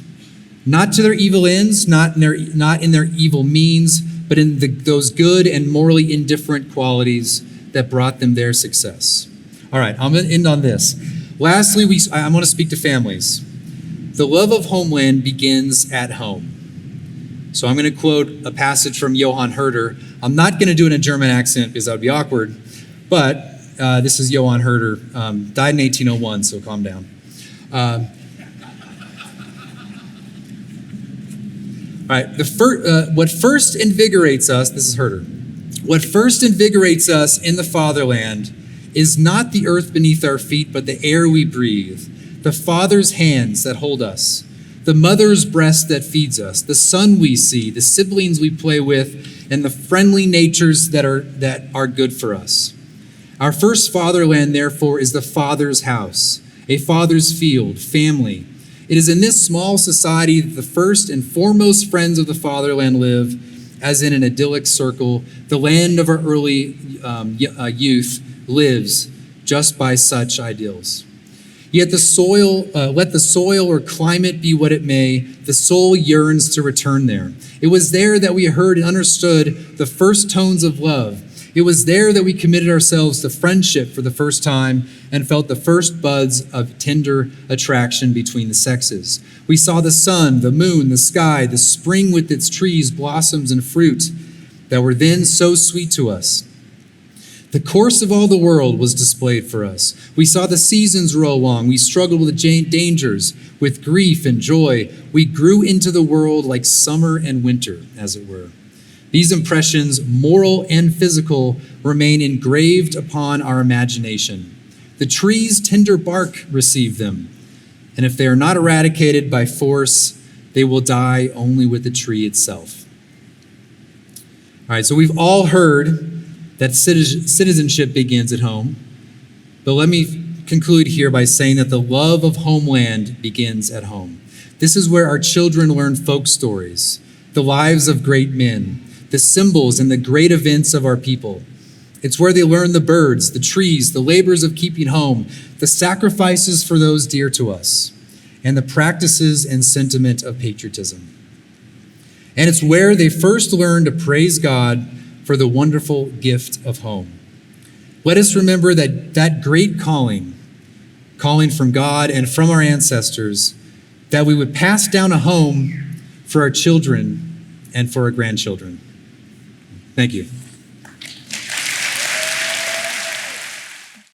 Speaker 2: not to their evil ends, not in their evil means, but in those good and morally indifferent qualities that brought them their success. All right, I'm going to end on this. Lastly, I want to speak to families. The love of homeland begins at home. So I'm going to quote a passage from Johann Herder. I'm not going to do it in a German accent because that would be awkward, but this is Johann Herder, died in 1801, so calm down. All right, what first invigorates us, this is Herder, what first invigorates us in the fatherland is not the earth beneath our feet, but the air we breathe, the father's hands that hold us, the mother's breast that feeds us, the sun we see, the siblings we play with, and the friendly natures that are good for us. Our first fatherland, therefore, is the father's house, a father's field, family. It is in this small society that the first and foremost friends of the fatherland live, as in an idyllic circle, the land of our early youth, lives just by such ideals. Yet let the soil or climate be what it may, the soul yearns to return there. It was there that we heard and understood the first tones of love. It was there that we committed ourselves to friendship for the first time and felt the first buds of tender attraction between the sexes. We saw the sun, the moon, the sky, the spring with its trees, blossoms, and fruit that were then so sweet to us. The course of all the world was displayed for us. We saw the seasons roll along. We struggled with dangers, with grief and joy. We grew into the world like summer and winter, as it were. These impressions, moral and physical, remain engraved upon our imagination. The tree's tender bark receive them, and if they are not eradicated by force, they will die only with the tree itself. All right, so we've all heard that citizenship begins at home, but let me conclude here by saying that the love of homeland begins at home. This is where our children learn folk stories, the lives of great men, the symbols and the great events of our people. It's where they learn the birds, the trees, the labors of keeping home, the sacrifices for those dear to us, and the practices and sentiment of patriotism. And it's where they first learn to praise God for the wonderful gift of home. Let us remember that great calling from God and from our ancestors, that we would pass down a home for our children and for our grandchildren. Thank you.